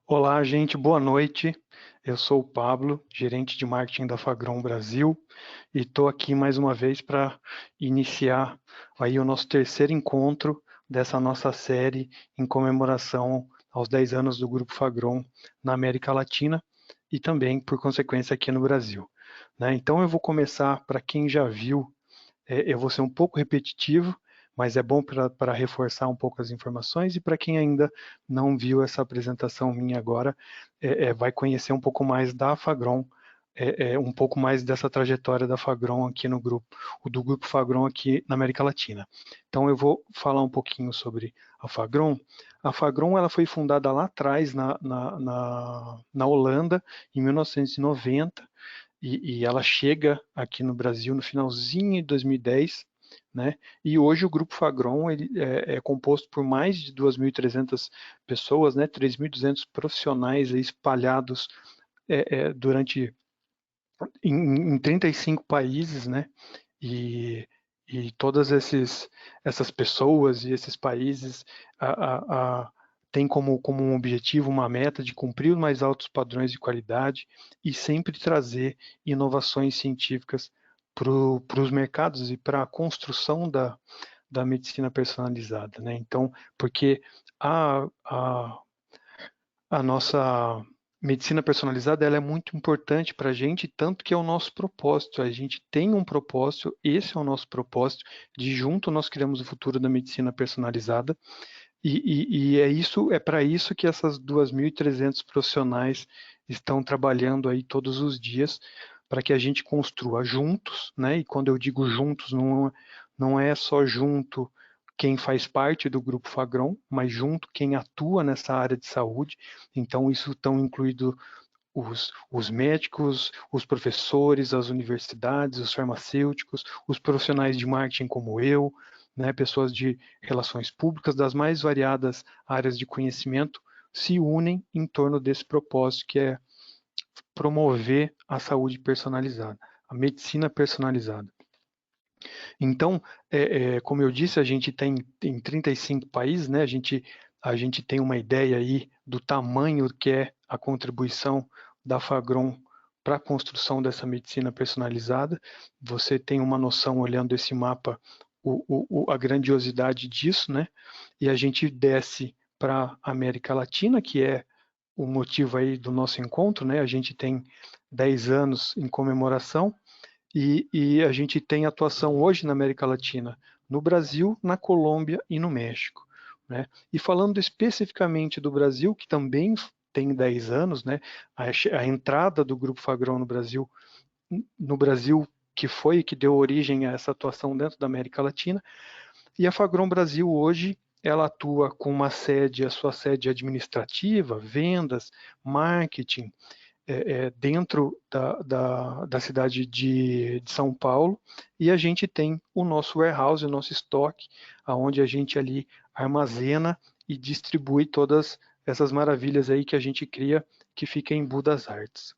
Olá, gente, boa noite. Eu sou o Pablo, gerente de marketing da Fagron Brasil, e estou aqui mais uma vez para iniciar aí o nosso terceiro encontro dessa nossa série em comemoração aos 10 anos do Grupo Fagron na América Latina e também, por consequência, aqui no Brasil. Né? Então, eu vou começar, para quem já viu, eu vou ser um pouco repetitivo, mas é bom para reforçar um pouco as informações, e para quem ainda não viu essa apresentação minha agora, vai conhecer um pouco mais da Fagron, um pouco mais dessa trajetória da Fagron aqui no grupo, do Grupo Fagron aqui na América Latina. Então eu vou falar um pouquinho sobre a Fagron. A Fagron ela foi fundada lá atrás, na Holanda, em 1990, e ela chega aqui no Brasil no finalzinho de 2010, né? E hoje o Grupo Fagron ele é composto por mais de 2.300 pessoas, né? 3.200 profissionais espalhados durante em 35 países, né? E, e todas essas pessoas e esses países têm como um objetivo, uma meta de cumprir os mais altos padrões de qualidade e sempre trazer inovações científicas para os mercados e para a construção da medicina personalizada, né? Então, porque a, a, a nossa medicina personalizada ela é muito importante para a gente, tanto que é o nosso propósito. A gente tem um propósito, esse é o nosso propósito, de junto nós criamos o futuro da medicina personalizada, e é para isso que essas 2.300 profissionais estão trabalhando aí todos os dias, para que a gente construa juntos, né? E quando eu digo juntos, não é só junto quem faz parte do Grupo Fagron, mas junto quem atua nessa área de saúde. Então, isso estão incluídos os médicos, os professores, as universidades, os farmacêuticos, os profissionais de marketing como eu, né, pessoas de relações públicas das mais variadas áreas de conhecimento se unem em torno desse propósito que é promover a saúde personalizada, a medicina personalizada. Então, como eu disse, a gente tem em 35 países, né? A gente tem uma ideia aí do tamanho que é a contribuição da Fagron para a construção dessa medicina personalizada. Você tem uma noção, olhando esse mapa, a grandiosidade disso, né? E a gente desce para a América Latina, que é o motivo aí do nosso encontro, né? A gente tem 10 anos em comemoração, e a gente tem atuação hoje na América Latina, no Brasil, na Colômbia e no México, né? E falando especificamente do Brasil, que também tem 10 anos, né? A entrada do Grupo Fagron no Brasil, que deu origem a essa atuação dentro da América Latina, e a Fagron Brasil hoje ela atua com a sua sede administrativa, vendas, marketing, dentro da cidade de São Paulo, e a gente tem o nosso warehouse, o nosso estoque, onde a gente ali armazena e distribui todas essas maravilhas aí que a gente cria, que fica em Budas Artes,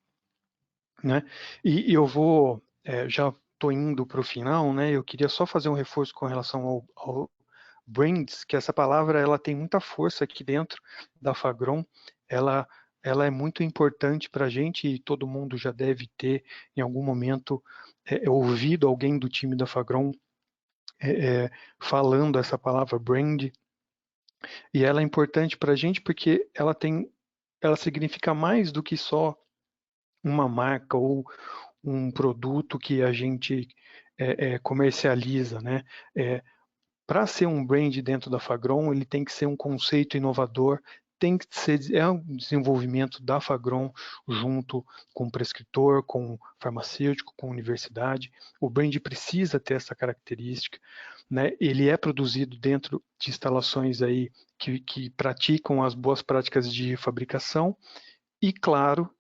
né? E eu já estou indo para o final, né? Eu queria só fazer um reforço com relação ao brands, que essa palavra ela tem muita força aqui dentro da Fagron, ela, ela é muito importante para a gente, e todo mundo já deve ter em algum momento ouvido alguém do time da Fagron falando essa palavra brand, e ela é importante para a gente porque ela significa mais do que só uma marca ou um produto que a gente comercializa, né? Para ser um brand dentro da Fagron, ele tem que ser um conceito inovador, tem que ser um desenvolvimento da Fagron junto com o prescritor, com o farmacêutico, com a universidade. O brand precisa ter essa característica, né? Ele é produzido dentro de instalações aí que praticam as boas práticas de fabricação e, claro,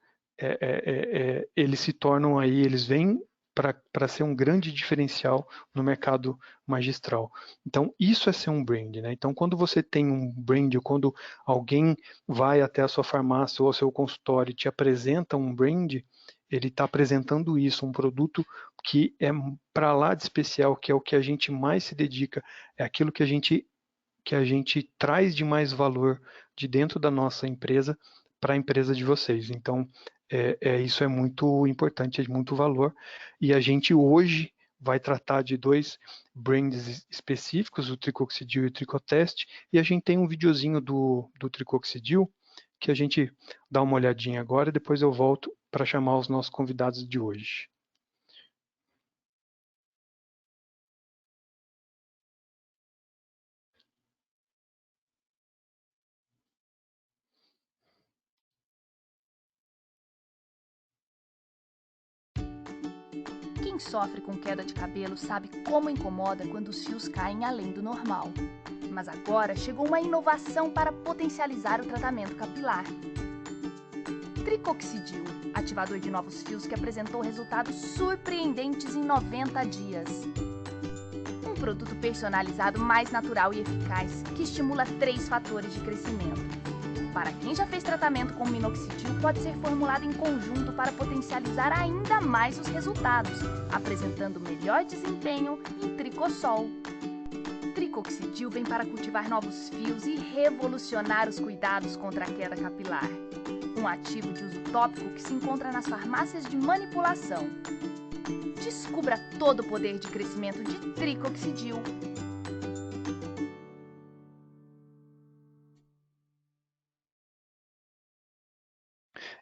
eles se tornam aí, eles vêm para ser um grande diferencial no mercado magistral. Então, isso é ser um brand, né? Então, quando você tem um brand, ou quando alguém vai até a sua farmácia ou ao seu consultório e te apresenta um brand, ele está apresentando isso, um produto que é para lá de especial, que é o que a gente mais se dedica, é aquilo que a gente traz de mais valor de dentro da nossa empresa para a empresa de vocês. Então, isso é muito importante, é de muito valor. E a gente hoje vai tratar de 2 brands específicos, o Tricoxidil e o Tricotest, e a gente tem um videozinho do Tricoxidil que a gente dá uma olhadinha agora e depois eu volto para chamar os nossos convidados de hoje. Quem sofre com queda de cabelo sabe como incomoda quando os fios caem além do normal. Mas agora chegou uma inovação para potencializar o tratamento capilar. Tricoxidil, ativador de novos fios que apresentou resultados surpreendentes em 90 dias. Um produto personalizado mais natural e eficaz que estimula 3 fatores de crescimento. Para quem já fez tratamento com minoxidil, pode ser formulado em conjunto para potencializar ainda mais os resultados, apresentando melhor desempenho em Tricossol. Tricoxidil vem para cultivar novos fios e revolucionar os cuidados contra a queda capilar. Um ativo de uso tópico que se encontra nas farmácias de manipulação. Descubra todo o poder de crescimento de Tricoxidil.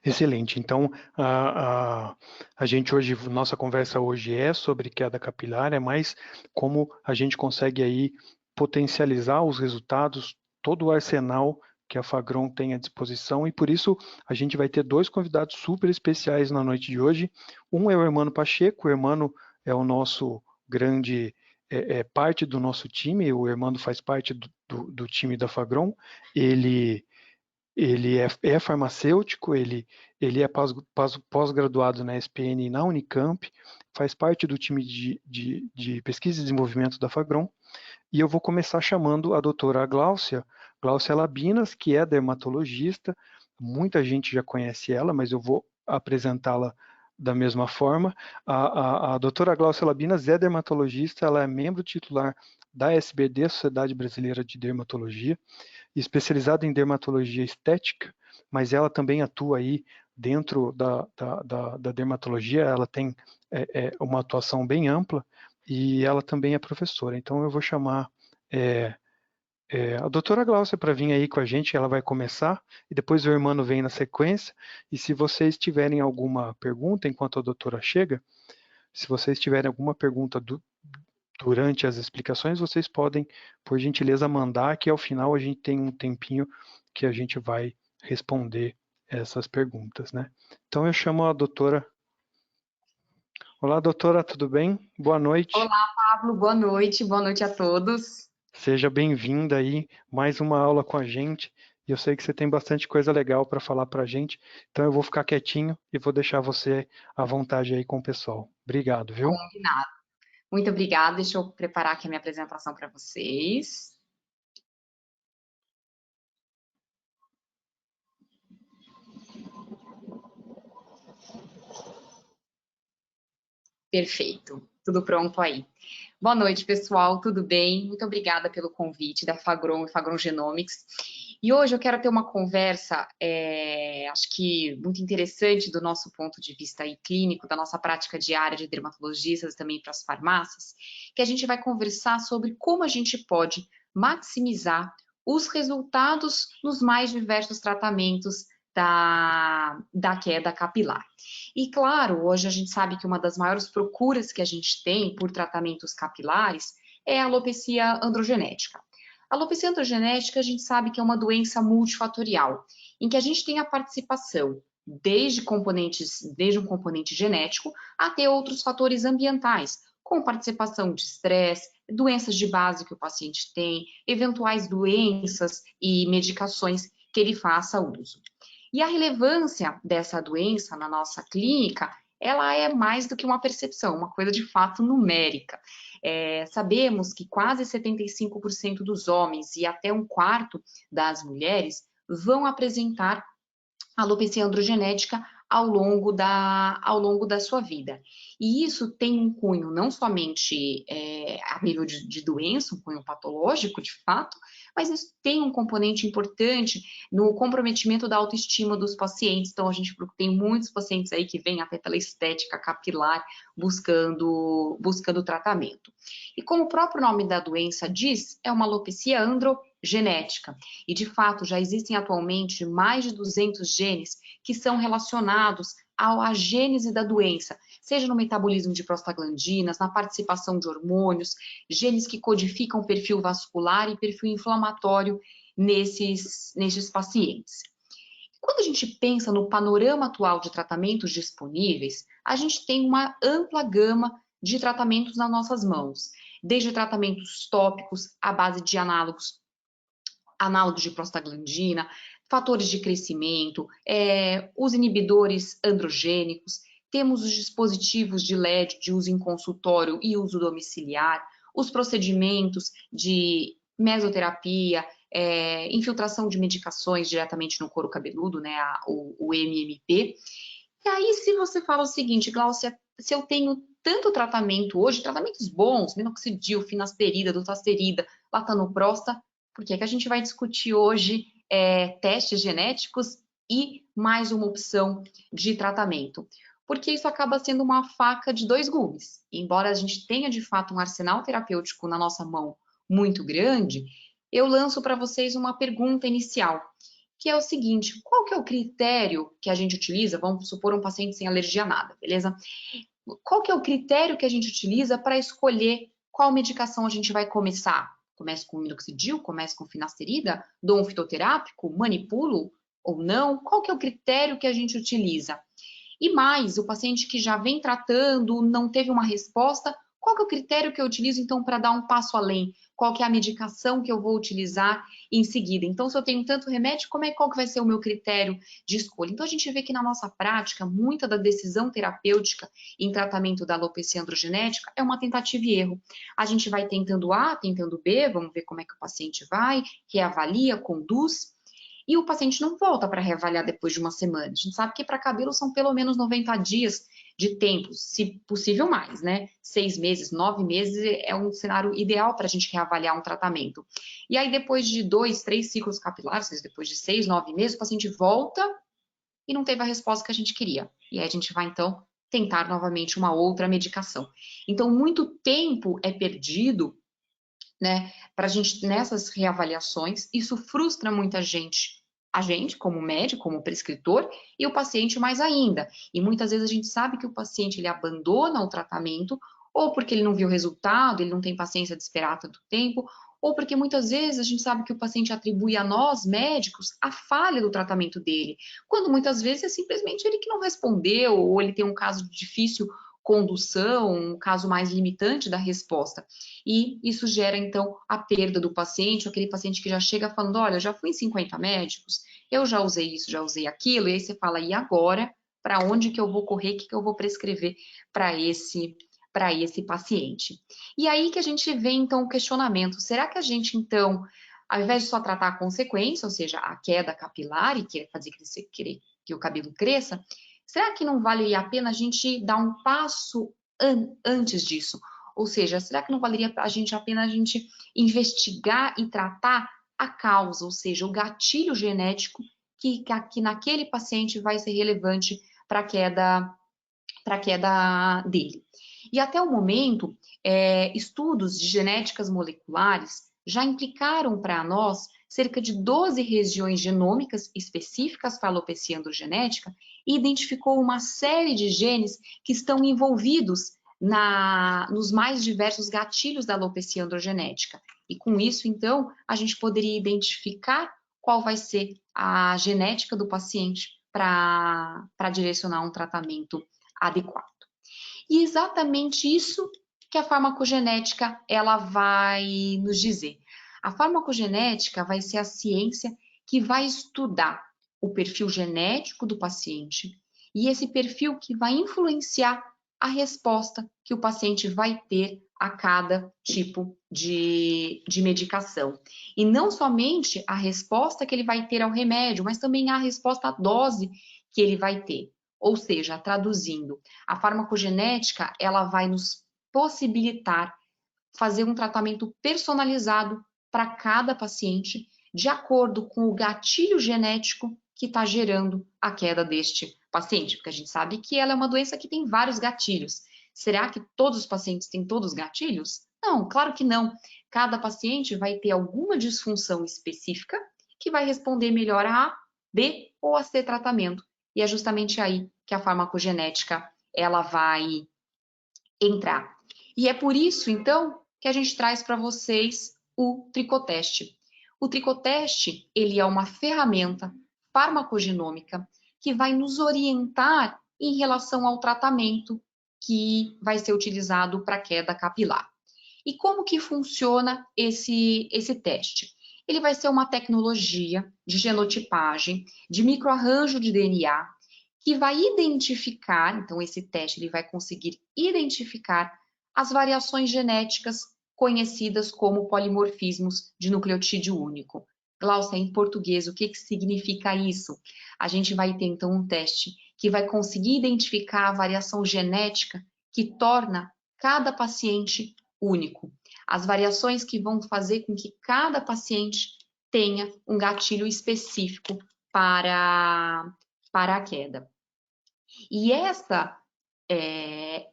Excelente. Então, a gente hoje, nossa conversa hoje é sobre queda capilar, é mais como a gente consegue aí potencializar os resultados, todo o arsenal que a Fagron tem à disposição, e por isso a gente vai ter 2 convidados super especiais na noite de hoje. Um é o Hermano Pacheco. O Hermano é o nosso grande parte do nosso time. O Hermano faz parte do time da Fagron. Ele é farmacêutico, ele é pós-graduado na SPN e na Unicamp, faz parte do time de pesquisa e desenvolvimento da Fagron, e eu vou começar chamando a doutora Gláucia Labinas, que é dermatologista. Muita gente já conhece ela, mas eu vou apresentá-la da mesma forma. A doutora Gláucia Labinas é dermatologista, ela é membro titular da SBD, Sociedade Brasileira de Dermatologia, especializada em dermatologia estética, mas ela também atua aí dentro da dermatologia. Ela tem uma atuação bem ampla e ela também é professora. Então eu vou chamar a doutora Gláucia para vir aí com a gente. Ela vai começar e depois o Hermano vem na sequência. E se vocês tiverem alguma pergunta enquanto a doutora chega, se vocês tiverem alguma pergunta durante as explicações, vocês podem, por gentileza, mandar, que ao final a gente tem um tempinho que a gente vai responder essas perguntas, né? Então eu chamo a doutora. Olá, doutora, tudo bem? Boa noite. Olá, Pablo, boa noite a todos. Seja bem-vinda aí, mais uma aula com a gente. E eu sei que você tem bastante coisa legal para falar para a gente, então eu vou ficar quietinho e vou deixar você à vontade aí com o pessoal. Obrigado, viu? Combinado. Muito obrigada. Deixa eu preparar aqui a minha apresentação para vocês. Perfeito. Tudo pronto aí. Boa noite, pessoal. Tudo bem? Muito obrigada pelo convite da Fagron e Fagron Genomics. E hoje eu quero ter uma conversa, acho que muito interessante do nosso ponto de vista aí clínico, da nossa prática diária de dermatologistas, também para as farmácias, que a gente vai conversar sobre como a gente pode maximizar os resultados nos mais diversos tratamentos da queda capilar. E claro, hoje a gente sabe que uma das maiores procuras que a gente tem por tratamentos capilares é a alopecia androgenética. A alopecia androgenética a gente sabe que é uma doença multifatorial, em que a gente tem a participação desde um componente genético até outros fatores ambientais, com participação de estresse, doenças de base que o paciente tem, eventuais doenças e medicações que ele faça uso. E a relevância dessa doença na nossa clínica, ela é mais do que uma percepção, uma coisa de fato numérica. Sabemos que quase 75% dos homens e até 1/4 das mulheres vão apresentar alopecia androgenética ao longo da sua vida. E isso tem um cunho não somente a nível de doença, um cunho patológico, de fato, mas isso tem um componente importante no comprometimento da autoestima dos pacientes. Então, a gente tem muitos pacientes aí que vêm até pela estética capilar buscando tratamento. E como o próprio nome da doença diz, é uma alopecia androgenética. E, de fato, já existem atualmente mais de 200 genes que são relacionados à gênese da doença, seja no metabolismo de prostaglandinas, na participação de hormônios, genes que codificam perfil vascular e perfil inflamatório nesses pacientes. Quando a gente pensa no panorama atual de tratamentos disponíveis, a gente tem uma ampla gama de tratamentos nas nossas mãos, desde tratamentos tópicos à base de análogos de prostaglandina, fatores de crescimento, os inibidores androgênicos, temos os dispositivos de LED de uso em consultório e uso domiciliar, os procedimentos de mesoterapia, infiltração de medicações diretamente no couro cabeludo, né, o MMP. E aí, se você fala o seguinte, Gláucia, se eu tenho tanto tratamento hoje, tratamentos bons, minoxidil, finasterida, dutasterida, latanoprosta, por que a gente vai discutir hoje testes genéticos e mais uma opção de tratamento? Porque isso acaba sendo uma faca de dois gumes. Embora a gente tenha, de fato, um arsenal terapêutico na nossa mão muito grande, eu lanço para vocês uma pergunta inicial, que é o seguinte: qual que é o critério que a gente utiliza? Vamos supor um paciente sem alergia a nada, beleza? Qual que é o critério que a gente utiliza para escolher qual medicação a gente vai começar? Começo com minoxidil, começo com finasterida, dou um fitoterápico, manipulo ou não? Qual que é o critério que a gente utiliza? E mais, o paciente que já vem tratando, não teve uma resposta, qual que é o critério que eu utilizo, então, para dar um passo além? Qual que é a medicação que eu vou utilizar em seguida? Então, se eu tenho tanto remédio, qual que vai ser o meu critério de escolha? Então, a gente vê que na nossa prática, muita da decisão terapêutica em tratamento da alopecia androgenética é uma tentativa e erro. A gente vai tentando A, tentando B, vamos ver como é que o paciente vai, reavalia, conduz, e o paciente não volta para reavaliar depois de uma semana. A gente sabe que para cabelo são pelo menos 90 dias de tempo, se possível mais, né? 6 meses, 9 meses é um cenário ideal para a gente reavaliar um tratamento. E aí, depois de 2, 3 ciclos capilares, ou seja, depois de 6, 9 meses, o paciente volta e não teve a resposta que a gente queria. E aí a gente vai, então, tentar novamente uma outra medicação. Então, muito tempo é perdido, né, para a gente nessas reavaliações. Isso frustra muita gente, a gente como médico, como prescritor, e o paciente mais ainda. E muitas vezes a gente sabe que o paciente ele abandona o tratamento, ou porque ele não viu resultado, ele não tem paciência de esperar tanto tempo, ou porque muitas vezes a gente sabe que o paciente atribui a nós, médicos, a falha do tratamento dele, quando muitas vezes é simplesmente ele que não respondeu, ou ele tem um caso de difícil condução, um caso mais limitante da resposta. E isso gera, então, a perda do paciente, aquele paciente que já chega falando, olha, eu já fui em 50 médicos, eu já usei isso, já usei aquilo, e aí você fala, e agora? Para onde que eu vou correr? O que eu vou prescrever para esse paciente? E aí que a gente vê, então, o questionamento. Será que a gente, então, ao invés de só tratar a consequência, ou seja, a queda capilar e querer fazer que o cabelo cresça, será que não valeria a pena a gente dar um passo antes disso? Ou seja, será que não valeria a pena a gente investigar e tratar a causa, ou seja, o gatilho genético que naquele paciente vai ser relevante para a queda dele? E até o momento, estudos de genéticas moleculares já implicaram para nós cerca de 12 regiões genômicas específicas para a alopecia androgenética e identificou uma série de genes que estão envolvidos nos mais diversos gatilhos da alopecia androgenética. E com isso, então, a gente poderia identificar qual vai ser a genética do paciente para direcionar um tratamento adequado. E exatamente isso que a farmacogenética ela vai nos dizer. A farmacogenética vai ser a ciência que vai estudar o perfil genético do paciente e esse perfil que vai influenciar a resposta que o paciente vai ter a cada tipo de medicação. E não somente a resposta que ele vai ter ao remédio, mas também a resposta à dose que ele vai ter. Ou seja, traduzindo, a farmacogenética, ela vai nos possibilitar fazer um tratamento personalizado para cada paciente, de acordo com o gatilho genético que está gerando a queda deste paciente, porque a gente sabe que ela é uma doença que tem vários gatilhos. Será que todos os pacientes têm todos os gatilhos? Não, claro que não. Cada paciente vai ter alguma disfunção específica que vai responder melhor a A, B ou a C tratamento. E é justamente aí que a farmacogenética ela vai entrar. E é por isso, então, que a gente traz para vocês o tricoteste. O tricoteste, ele é uma ferramenta farmacogenômica que vai nos orientar em relação ao tratamento que vai ser utilizado para queda capilar. E como que funciona esse teste? Ele vai ser uma tecnologia de genotipagem, de microarranjo de DNA, que vai identificar, então esse teste ele vai conseguir identificar as variações genéticas conhecidas como polimorfismos de nucleotídeo único. Glaucia, em português, o que significa isso? A gente vai ter, então, um teste que vai conseguir identificar a variação genética que torna cada paciente único. As variações que vão fazer com que cada paciente tenha um gatilho específico para a queda. E essa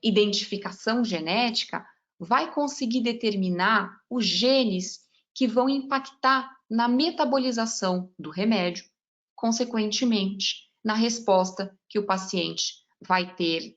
identificação genética vai conseguir determinar os genes que vão impactar na metabolização do remédio, consequentemente, na resposta que o paciente vai ter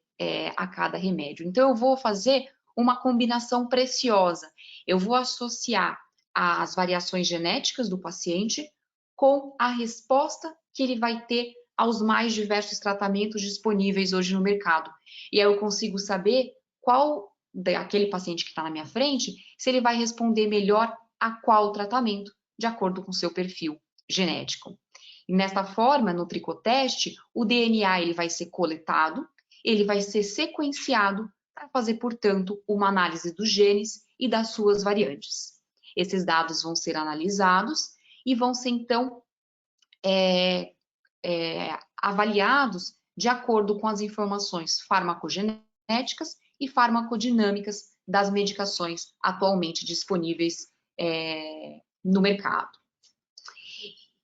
a cada remédio. Então, eu vou fazer uma combinação preciosa. Eu vou associar as variações genéticas do paciente com a resposta que ele vai ter aos mais diversos tratamentos disponíveis hoje no mercado. E aí eu consigo saber qual daquele paciente que está na minha frente, se ele vai responder melhor a qual tratamento, de acordo com o seu perfil genético. E nesta forma, no tricoteste, o DNA ele vai ser coletado, ele vai ser sequenciado para fazer, portanto, uma análise dos genes e das suas variantes. Esses dados vão ser analisados e vão ser, então, avaliados de acordo com as informações farmacogenéticas e farmacodinâmicas das medicações atualmente disponíveis no mercado.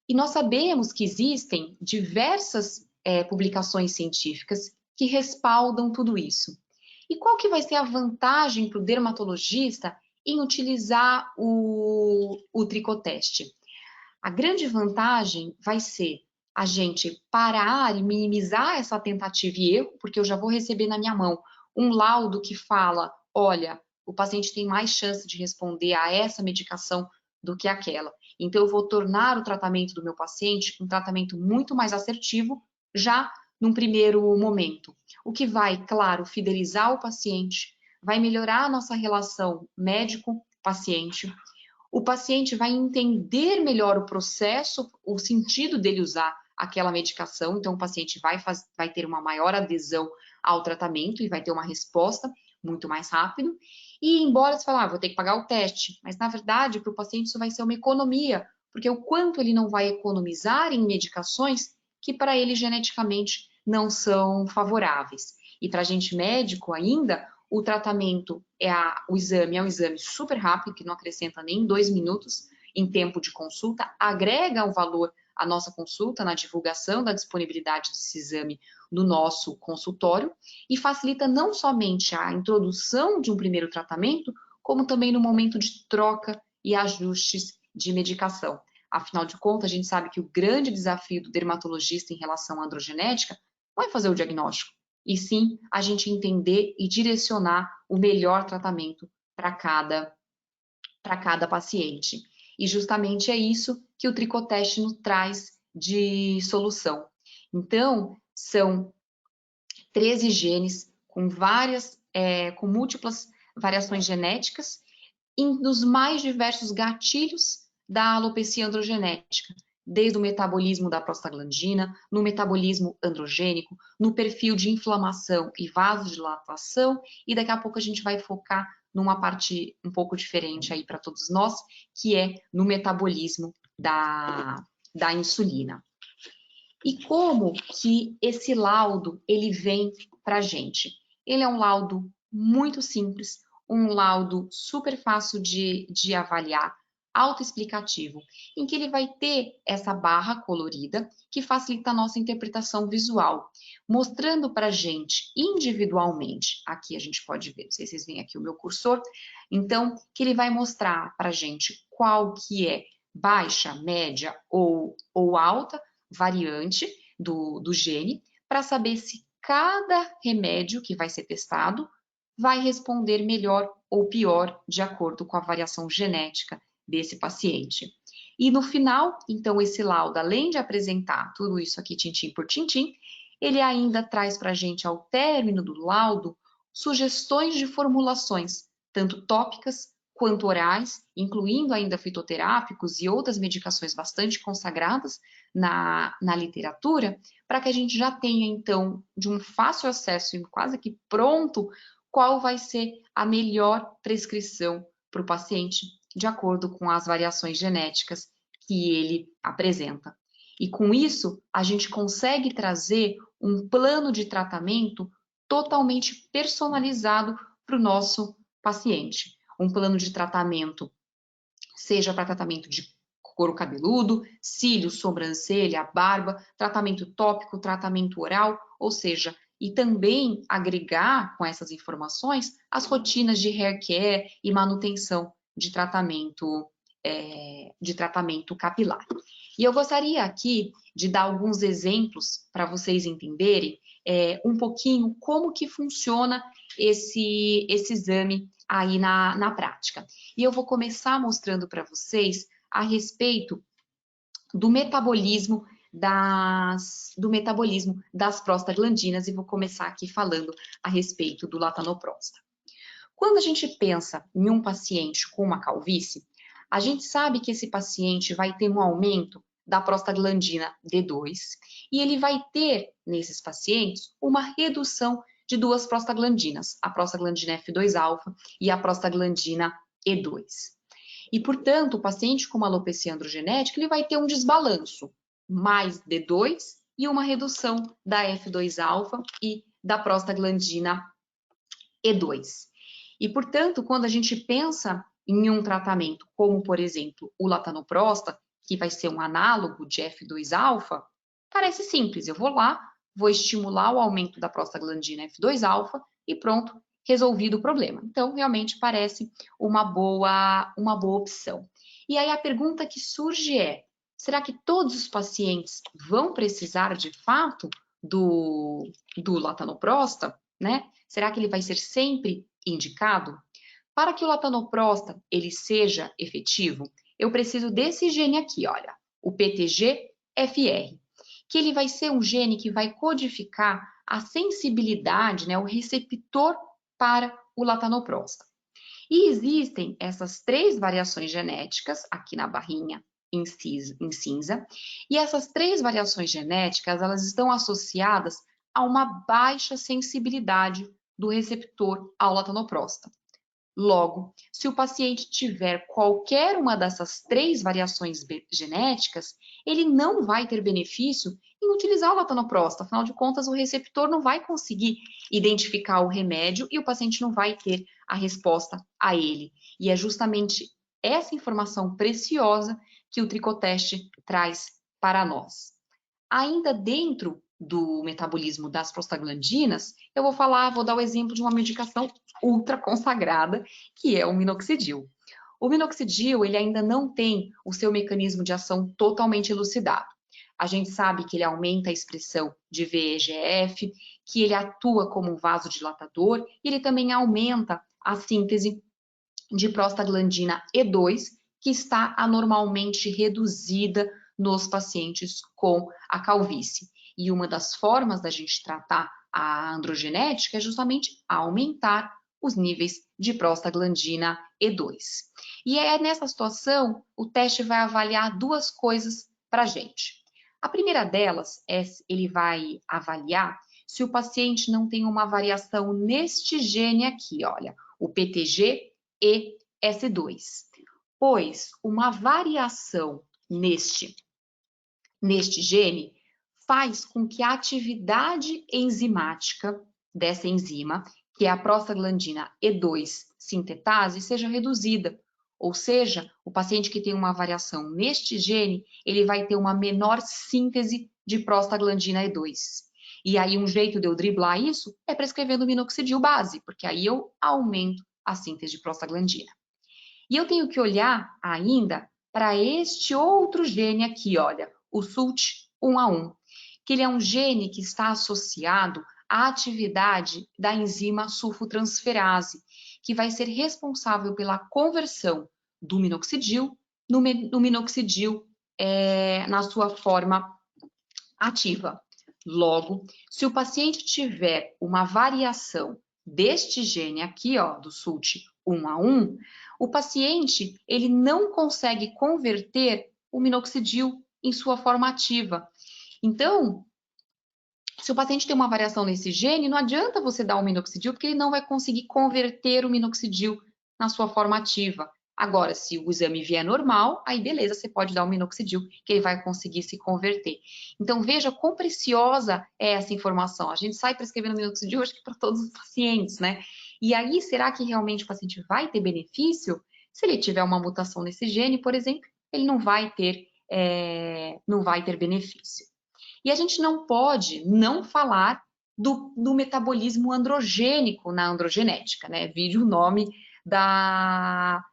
E nós sabemos que existem diversas publicações científicas que respaldam tudo isso. E qual que vai ser a vantagem para o dermatologista em utilizar o tricoteste? A grande vantagem vai ser a gente parar e minimizar essa tentativa e erro, porque eu já vou receber na minha mão um laudo que fala, olha, o paciente tem mais chance de responder a essa medicação do que aquela. Então, eu vou tornar o tratamento do meu paciente um tratamento muito mais assertivo, já num primeiro momento. O que vai, claro, fidelizar o paciente, vai melhorar a nossa relação médico-paciente. O paciente vai entender melhor o processo, o sentido dele usar aquela medicação, então o paciente vai ter uma maior adesão ao tratamento e vai ter uma resposta muito mais rápido. E embora você fale, vou ter que pagar o teste, mas na verdade para o paciente isso vai ser uma economia, porque o quanto ele não vai economizar em medicações que para ele geneticamente não são favoráveis. E para a gente médico ainda, o tratamento o exame é um exame super rápido, que não acrescenta nem 2 minutos em tempo de consulta, agrega um valor à nossa consulta na divulgação da disponibilidade desse exame no nosso consultório e facilita não somente a introdução de um primeiro tratamento, como também no momento de troca e ajustes de medicação. Afinal de contas, a gente sabe que o grande desafio do dermatologista em relação à androgenética não é fazer o diagnóstico, e sim a gente entender e direcionar o melhor tratamento para cada paciente. E justamente é isso que o tricoteste nos traz de solução. Então, são 13 genes com com múltiplas variações genéticas nos mais diversos gatilhos da alopecia androgenética, desde o metabolismo da prostaglandina, no metabolismo androgênico, no perfil de inflamação e vasodilatação, e daqui a pouco a gente vai focar numa parte um pouco diferente aí para todos nós, que é no metabolismo da insulina. E como que esse laudo ele vem para a gente? Ele é um laudo muito simples, um laudo super fácil de avaliar, autoexplicativo, em que ele vai ter essa barra colorida que facilita a nossa interpretação visual, mostrando para a gente individualmente, aqui a gente pode ver, não sei se vocês veem aqui o meu cursor, então, que ele vai mostrar para a gente qual que é baixa, média ou alta variante do gene, para saber se cada remédio que vai ser testado vai responder melhor ou pior de acordo com a variação genética desse paciente. E no final, então, esse laudo, além de apresentar tudo isso aqui tintim por tintim, ele ainda traz para a gente, ao término do laudo, sugestões de formulações, tanto tópicas quanto orais, incluindo ainda fitoterápicos e outras medicações bastante consagradas na literatura, para que a gente já tenha, então, de um fácil acesso e quase que pronto, qual vai ser a melhor prescrição para o paciente, de acordo com as variações genéticas que ele apresenta. E com isso, a gente consegue trazer um plano de tratamento totalmente personalizado para o nosso paciente. Um plano de tratamento, seja para tratamento de couro cabeludo, cílios, sobrancelha, barba, tratamento tópico, tratamento oral, ou seja, e também agregar com essas informações as rotinas de hair care e manutenção de tratamento capilar. E eu gostaria aqui de dar alguns exemplos para vocês entenderem um pouquinho como que funciona esse exame aí na prática. E eu vou começar mostrando para vocês a respeito do metabolismo das prostaglandinas, e vou começar aqui falando a respeito do latanoprosta. Quando a gente pensa em um paciente com uma calvície, a gente sabe que esse paciente vai ter um aumento da prostaglandina D2 e ele vai ter, nesses pacientes, uma redução de duas prostaglandinas, a prostaglandina F2-alfa e a prostaglandina E2. E, portanto, o paciente com uma alopecia androgenética, ele vai ter um desbalanço, mais D2 e uma redução da F2-alfa e da prostaglandina E2. E, portanto, quando a gente pensa em um tratamento como, por exemplo, o latanoprosta, que vai ser um análogo de F2-alfa, parece simples. Eu vou lá, vou estimular o aumento da prostaglandina F2-alfa e pronto, resolvido o problema. Então, realmente parece uma boa opção. E aí a pergunta que surge é, será que todos os pacientes vão precisar, de fato, do latanoprosta, né? Será que ele vai ser sempre indicado? Para que o latanoprosta ele seja efetivo, eu preciso desse gene aqui, olha, o PTG-FR, que ele vai ser um gene que vai codificar a sensibilidade, né, o receptor para o latanoprosta. E existem essas três variações genéticas, aqui na barrinha em cinza, e essas três variações genéticas, elas estão associadas a uma baixa sensibilidade do receptor ao latanoprosta. Logo, se o paciente tiver qualquer uma dessas três variações genéticas, ele não vai ter benefício em utilizar o latanoprosta. Afinal de contas, o receptor não vai conseguir identificar o remédio e o paciente não vai ter a resposta a ele. E é justamente essa informação preciosa que o tricoteste traz para nós. Ainda dentro do metabolismo das prostaglandinas, eu vou dar o exemplo de uma medicação ultra consagrada, que é o minoxidil. O minoxidil, ele ainda não tem o seu mecanismo de ação totalmente elucidado. A gente sabe que ele aumenta a expressão de VEGF, que ele atua como um vasodilatador, e ele também aumenta a síntese de prostaglandina E2, que está anormalmente reduzida nos pacientes com a calvície. E uma das formas da gente tratar a androgenética é justamente aumentar os níveis de prostaglandina E2. E é nessa situação, o teste vai avaliar duas coisas para a gente. A primeira delas é ele vai avaliar se o paciente não tem uma variação neste gene aqui, olha, o PTG-ES2. Pois uma variação neste gene faz com que a atividade enzimática dessa enzima, que é a prostaglandina E2 sintetase, seja reduzida. Ou seja, o paciente que tem uma variação neste gene, ele vai ter uma menor síntese de prostaglandina E2. E aí, um jeito de eu driblar isso é prescrevendo minoxidil base, porque aí eu aumento a síntese de prostaglandina. E eu tenho que olhar ainda para este outro gene aqui, olha, o SULT1A1, que ele é um gene que está associado à atividade da enzima sulfotransferase, que vai ser responsável pela conversão do minoxidil no minoxidil na sua forma ativa. Logo, se o paciente tiver uma variação deste gene aqui, ó, do SULT1A1, o paciente ele não consegue converter o minoxidil em sua forma ativa. Então, se o paciente tem uma variação nesse gene, não adianta você dar o minoxidil, porque ele não vai conseguir converter o minoxidil na sua forma ativa. Agora, se o exame vier normal, aí beleza, você pode dar o minoxidil, que ele vai conseguir se converter. Então, veja quão preciosa é essa informação. A gente sai prescrevendo minoxidil, acho que para todos os pacientes, né? E aí, será que realmente o paciente vai ter benefício? Se ele tiver uma mutação nesse gene, por exemplo, ele não vai ter benefício. E a gente não pode não falar do metabolismo androgênico na androgenética, né? Vide o nome da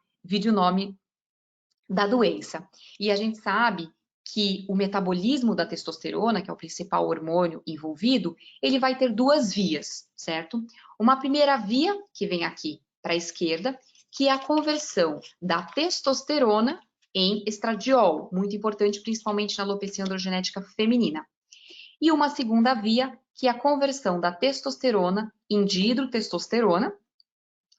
doença. E a gente sabe que o metabolismo da testosterona, que é o principal hormônio envolvido, ele vai ter duas vias, certo? Uma primeira via, que vem aqui para a esquerda, que é a conversão da testosterona em estradiol, muito importante principalmente na alopecia androgenética feminina. E uma segunda via, que é a conversão da testosterona em dihidrotestosterona,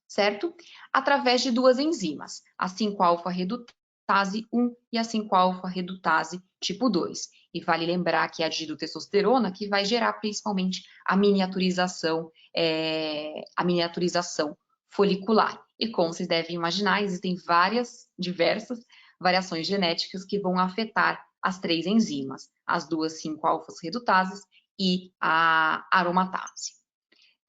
certo? Através de duas enzimas, a 5-alfa-redutase 1 e a 5-alfa-redutase tipo 2. E vale lembrar que é a dihidrotestosterona que vai gerar principalmente a miniaturização folicular. E como vocês devem imaginar, existem diversas variações genéticas que vão afetar as três enzimas, as duas 5-alfa-redutases e a aromatase.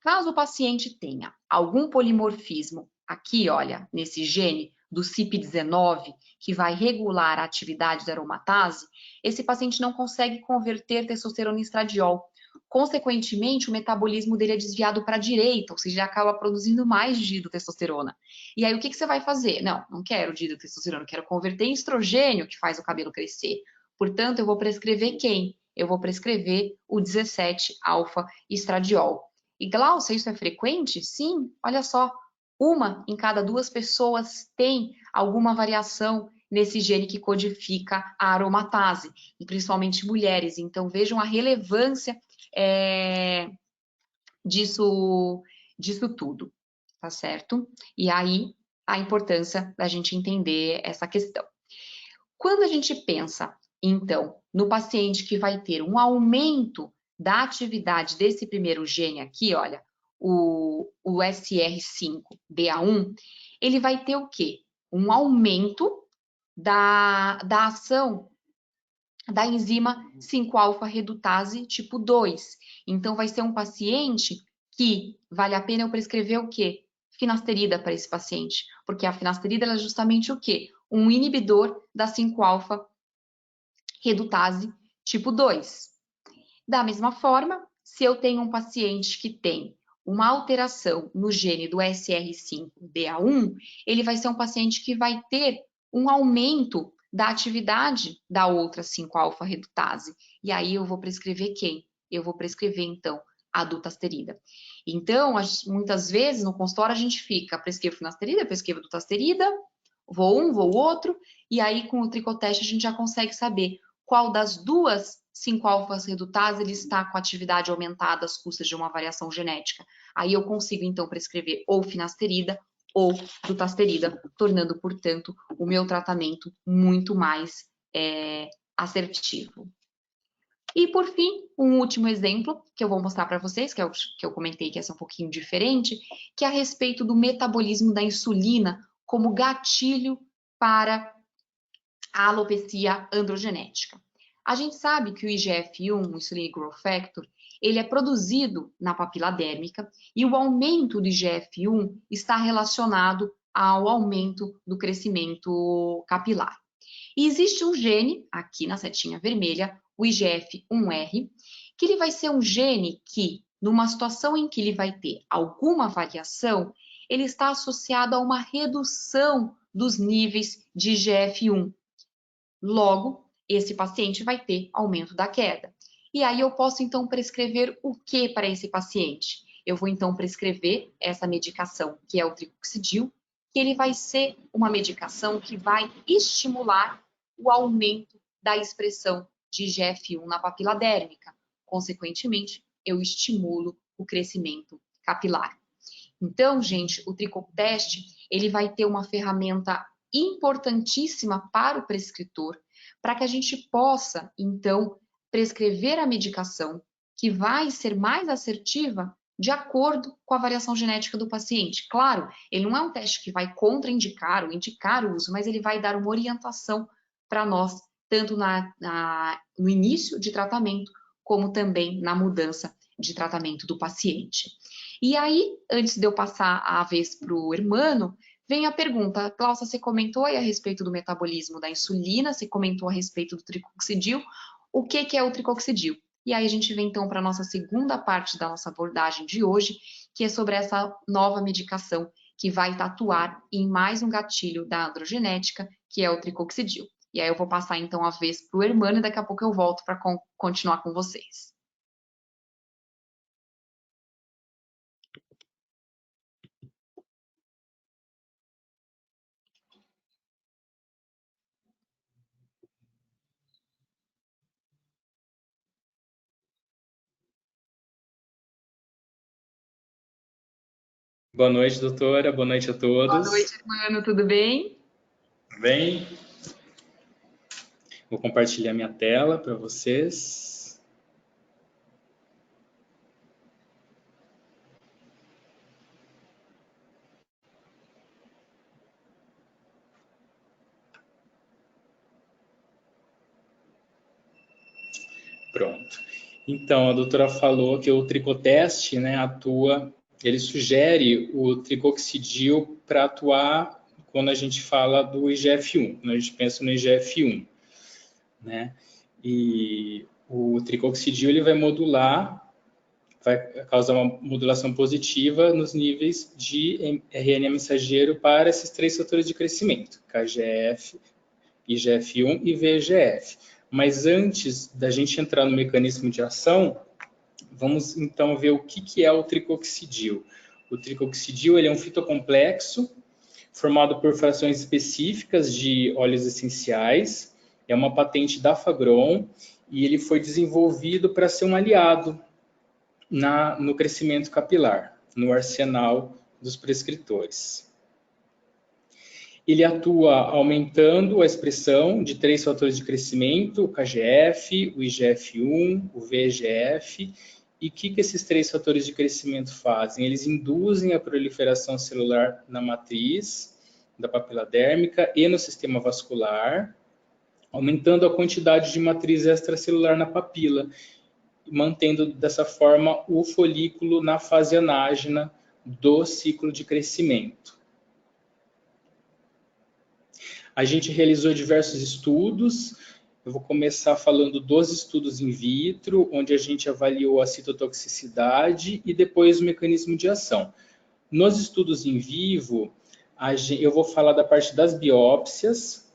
Caso o paciente tenha algum polimorfismo aqui, olha, nesse gene do CYP19, que vai regular a atividade da aromatase, esse paciente não consegue converter testosterona em estradiol. Consequentemente, o metabolismo dele é desviado para a direita, ou seja, ele acaba produzindo mais dihidrotestosterona. E aí, o que você vai fazer? Não quero dihidrotestosterona, eu quero converter em estrogênio, que faz o cabelo crescer. Portanto, eu vou prescrever quem? Eu vou prescrever o 17-alfa-estradiol. E Glaucia, isso é frequente? Sim, olha só, 1 em cada 2 pessoas tem alguma variação nesse gene que codifica a aromatase, e principalmente mulheres. Então, vejam a relevância disso tudo, tá certo? E aí, a importância da gente entender essa questão. Quando a gente pensa, então, no paciente que vai ter um aumento da atividade desse primeiro gene aqui, olha, o SR5-BA1, ele vai ter o quê? Um aumento da ação da enzima 5-alfa-redutase tipo 2. Então, vai ser um paciente que vale a pena eu prescrever o quê? Finasterida para esse paciente, porque a finasterida ela é justamente o quê? Um inibidor da 5-alfa-redutase tipo 2. Da mesma forma, se eu tenho um paciente que tem uma alteração no gene do SR5-BA1, ele vai ser um paciente que vai ter um aumento da atividade da outra 5-alfa-redutase. E aí eu vou prescrever quem? Eu vou prescrever, então, a dutasterida. Então, muitas vezes no consultório a gente fica, prescrevo finasterida, prescrevo dutasterida, vou um, vou outro, e aí com o tricoteste a gente já consegue saber qual das duas 5-alfa-redutase ele está com atividade aumentada às custas de uma variação genética. Aí eu consigo, então, prescrever ou finasterida ou dutasterida, tornando, portanto, o meu tratamento muito mais assertivo. E, por fim, um último exemplo que eu vou mostrar para vocês, que eu comentei que ia ser um pouquinho diferente, que é a respeito do metabolismo da insulina como gatilho para a alopecia androgenética. A gente sabe que o IGF-1, o Insulin Growth Factor, ele é produzido na papila dérmica e o aumento do IGF-1 está relacionado ao aumento do crescimento capilar. E existe um gene, aqui na setinha vermelha, o IGF-1R, que ele vai ser um gene que, numa situação em que ele vai ter alguma variação, ele está associado a uma redução dos níveis de IGF-1. Logo, esse paciente vai ter aumento da queda. E aí eu posso, então, prescrever o que para esse paciente? Eu vou, então, prescrever essa medicação, que é o tricoxidil, que ele vai ser uma medicação que vai estimular o aumento da expressão de IGF-1 na papila dérmica. Consequentemente, eu estimulo o crescimento capilar. Então, gente, o Tricotest, ele vai ter uma ferramenta importantíssima para o prescritor, para que a gente possa, então, prescrever a medicação que vai ser mais assertiva de acordo com a variação genética do paciente. Claro, ele não é um teste que vai contraindicar ou indicar o uso, mas ele vai dar uma orientação para nós, tanto no início de tratamento, como também na mudança de tratamento do paciente. E aí, antes de eu passar a vez para o Hermano, vem a pergunta, Cláudia, você comentou aí a respeito do metabolismo da insulina, você comentou a respeito do tricoxidil, o que é o tricoxidil? E aí a gente vem então para a nossa segunda parte da nossa abordagem de hoje, que é sobre essa nova medicação que vai atuar em mais um gatilho da androgenética, que é o tricoxidil. E aí eu vou passar então a vez para o Hermano e daqui a pouco eu volto para continuar com vocês. Boa noite, doutora. Boa noite a todos. Boa noite, Hermano. Tudo bem? Tudo bem? Vou compartilhar minha tela para vocês. Pronto. Então, a doutora falou que o Tricotest, né, ele sugere o tricoxidil para atuar quando a gente fala do IGF-1, quando a gente pensa no IGF-1, né? E o tricoxidil ele vai causar uma modulação positiva nos níveis de RNA mensageiro para esses 3 fatores de crescimento, KGF, IGF-1 e VEGF. Mas antes da gente entrar no mecanismo de ação, vamos então ver o que é o tricoxidil. O tricoxidil ele é um fitocomplexo formado por frações específicas de óleos essenciais, é uma patente da Fagron e ele foi desenvolvido para ser um aliado no crescimento capilar, no arsenal dos prescritores. Ele atua aumentando a expressão de 3 fatores de crescimento, o KGF, o IGF-1, o VEGF. E o que esses 3 fatores de crescimento fazem? Eles induzem a proliferação celular na matriz da papila dérmica e no sistema vascular, aumentando a quantidade de matriz extracelular na papila, mantendo dessa forma o folículo na fase anágena do ciclo de crescimento. A gente realizou diversos estudos. Eu vou começar falando dos estudos in vitro, onde a gente avaliou a citotoxicidade e depois o mecanismo de ação. Nos estudos in vivo, eu vou falar da parte das biópsias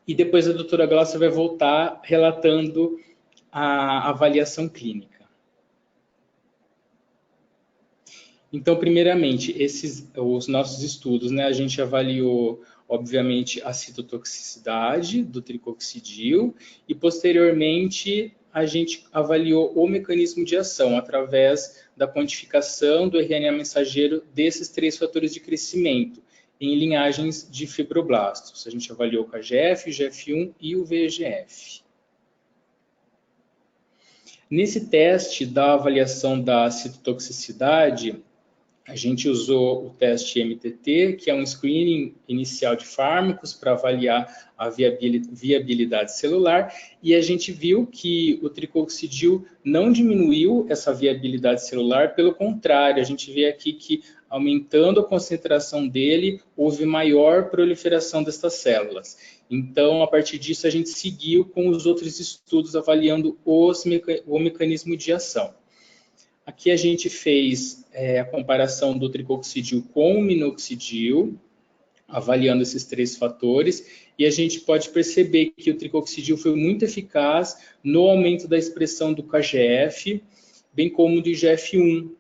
e depois a doutora Glaucia vai voltar relatando a avaliação clínica. Então, primeiramente, os nossos estudos, né, a gente avaliou, obviamente, a citotoxicidade do tricoxidil e, posteriormente, a gente avaliou o mecanismo de ação através da quantificação do RNA mensageiro desses 3 fatores de crescimento em linhagens de fibroblastos. A gente avaliou o KGF, o IGF-1 e o VEGF. Nesse teste da avaliação da citotoxicidade, A gente usou o teste MTT, que é um screening inicial de fármacos para avaliar a viabilidade celular, e a gente viu que o tricoxidil não diminuiu essa viabilidade celular, pelo contrário, a gente vê aqui que aumentando a concentração dele, houve maior proliferação destas células. Então, a partir disso, a gente seguiu com os outros estudos avaliando o mecanismo de ação. Aqui a gente fez a comparação do tricoxidil com o minoxidil, avaliando esses 3 fatores, e a gente pode perceber que o tricoxidil foi muito eficaz no aumento da expressão do KGF, bem como do IGF-1,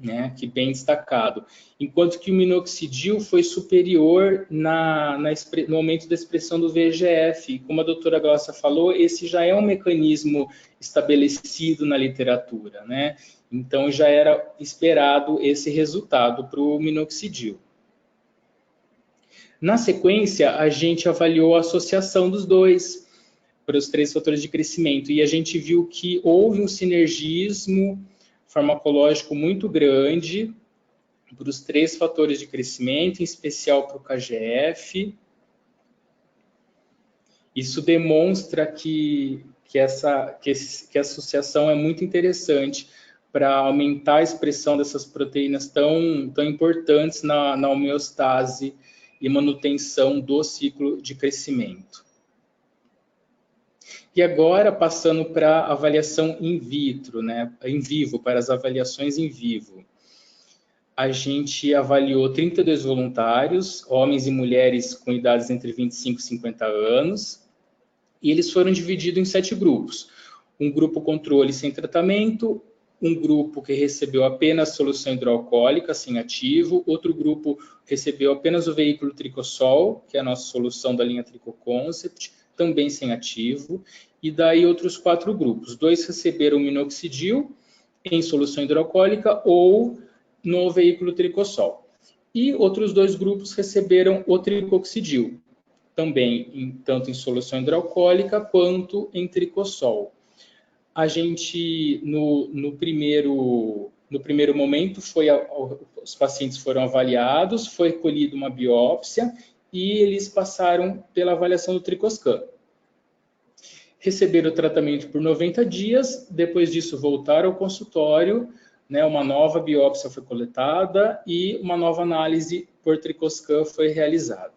né, que bem destacado, enquanto que o minoxidil foi superior no aumento da expressão do VEGF. E como a doutora Glaucia falou, esse já é um mecanismo estabelecido na literatura, né? Então já era esperado esse resultado para o minoxidil. Na sequência, a gente avaliou a associação dos dois para os 3 fatores de crescimento, e a gente viu que houve um sinergismo farmacológico muito grande para os 3 fatores de crescimento, em especial para o KGF. Isso demonstra que a associação é muito interessante para aumentar a expressão dessas proteínas tão importantes na homeostase e manutenção do ciclo de crescimento. E agora, passando para a avaliação in vitro, né, em vivo, para as avaliações em vivo. A gente avaliou 32 voluntários, homens e mulheres com idades entre 25 e 50 anos, e eles foram divididos em 7 grupos. Um grupo controle sem tratamento, um grupo que recebeu apenas solução hidroalcoólica sem ativo, outro grupo recebeu apenas o veículo Tricosol, que é a nossa solução da linha Tricoconcept, também sem ativo, e daí outros 4 grupos. 2 receberam minoxidil em solução hidroalcoólica ou no veículo Tricosol. E outros 2 grupos receberam o tricoxidil, também tanto em solução hidroalcoólica quanto em Tricosol. A gente, no primeiro momento, os pacientes foram avaliados, foi colhida uma biópsia e eles passaram pela avaliação do Tricoscan. Receberam o tratamento por 90 dias, depois disso voltaram ao consultório, né, uma nova biópsia foi coletada e uma nova análise por Tricoscan foi realizada.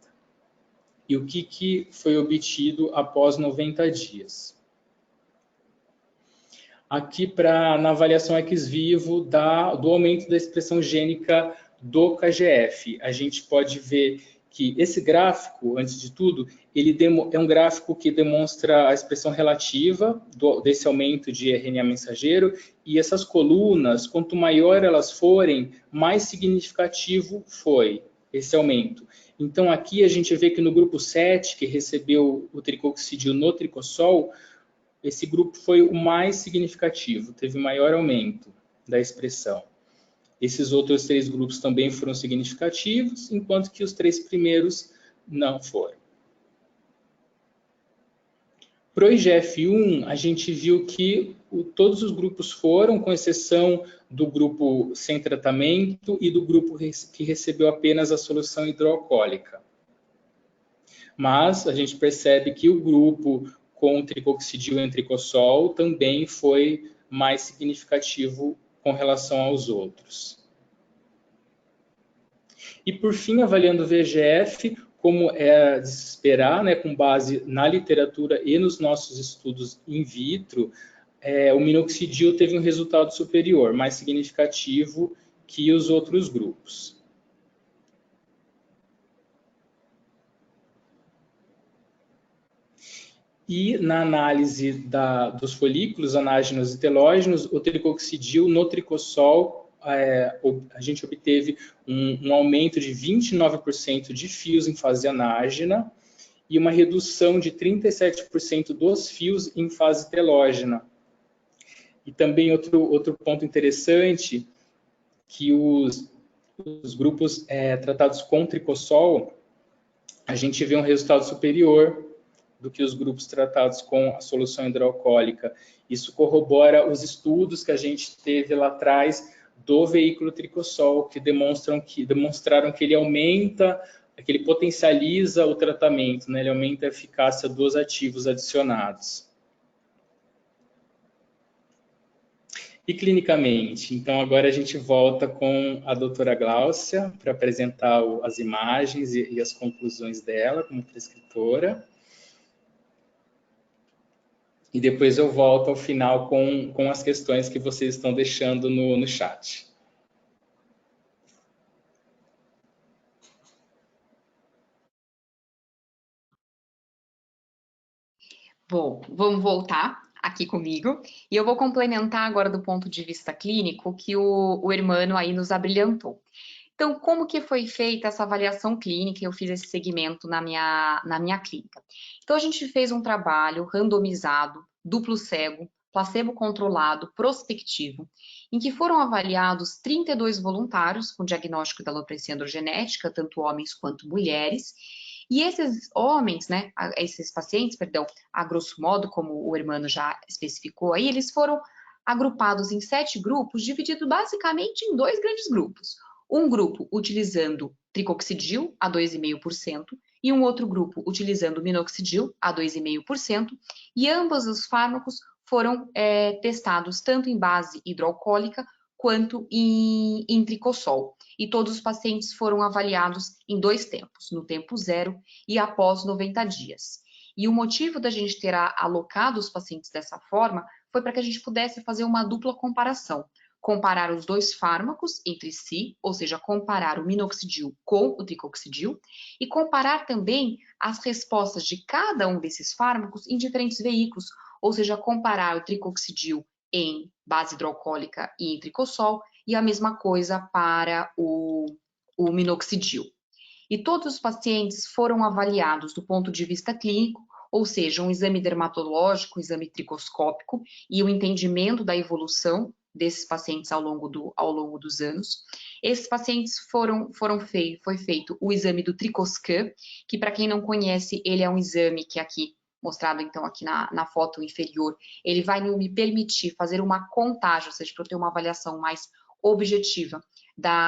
E o que foi obtido após 90 dias? Aqui, na avaliação ex vivo do aumento da expressão gênica do KGF, a gente pode ver que esse gráfico, antes de tudo, ele é um gráfico que demonstra a expressão relativa desse aumento de RNA mensageiro, e essas colunas, quanto maior elas forem, mais significativo foi esse aumento. Então, aqui a gente vê que no grupo 7, que recebeu o tricoxidil no Tricosol, esse grupo foi o mais significativo, teve maior aumento da expressão. Esses outros 3 grupos também foram significativos, enquanto que os 3 primeiros não foram. Para o IGF-1, a gente viu que todos os grupos foram, com exceção do grupo sem tratamento e do grupo que recebeu apenas a solução hidroalcoólica. Mas a gente percebe que o grupo com tricoxidil e tricosol também foi mais significativo com relação aos outros. E por fim, avaliando o VEGF, como é de se esperar, né, com base na literatura e nos nossos estudos in vitro, o minoxidil teve um resultado superior, mais significativo que os outros grupos. E na análise dos folículos anágenos e telógenos, o tricoxidil no Tricosol, a gente obteve um aumento de 29% de fios em fase anágena e uma redução de 37% dos fios em fase telógena. E também outro ponto interessante, que os grupos tratados com Tricosol, a gente vê um resultado superior do que os grupos tratados com a solução hidroalcoólica. Isso corrobora os estudos que a gente teve lá atrás do veículo tricossol, que demonstraram que ele aumenta, que ele potencializa o tratamento, né? Ele aumenta a eficácia dos ativos adicionados. E clinicamente? Então, agora a gente volta com a doutora Gláucia para apresentar as imagens e as conclusões dela como prescritora. E depois eu volto ao final com as questões que vocês estão deixando no chat. Bom, vamos voltar aqui comigo. E eu vou complementar agora do ponto de vista clínico que o Hermano aí nos abrilhantou. Então, como que foi feita essa avaliação clínica? Eu fiz esse segmento na minha clínica. Então, a gente fez um trabalho randomizado, duplo cego, placebo controlado, prospectivo, em que foram avaliados 32 voluntários com diagnóstico da alopecia androgenética, tanto homens quanto mulheres. E esses homens, né, esses pacientes, perdão, a grosso modo, como o Hermano já especificou aí, eles foram agrupados em 7 grupos, divididos basicamente em 2 grandes grupos. Um grupo utilizando tricoxidil a 2,5% e um outro grupo utilizando minoxidil a 2,5%, e ambos os fármacos foram testados tanto em base hidroalcoólica quanto em tricossol. E todos os pacientes foram avaliados em 2 tempos, no tempo 0 e após 90 dias. E o motivo da gente ter alocado os pacientes dessa forma foi para que a gente pudesse fazer uma dupla comparação. Comparar os 2 fármacos entre si, ou seja, comparar o minoxidil com o tricoxidil, e comparar também as respostas de cada um desses fármacos em diferentes veículos, ou seja, comparar o tricoxidil em base hidroalcoólica e em tricossol, e a mesma coisa para o minoxidil. E todos os pacientes foram avaliados do ponto de vista clínico, ou seja, um exame dermatológico, um exame tricoscópico e o entendimento da evolução desses pacientes ao longo dos anos. Esses pacientes foi feito o exame do Tricoscan, que para quem não conhece, ele é um exame que aqui, mostrado então aqui na foto inferior, ele vai me permitir fazer uma contagem, ou seja, para eu ter uma avaliação mais objetiva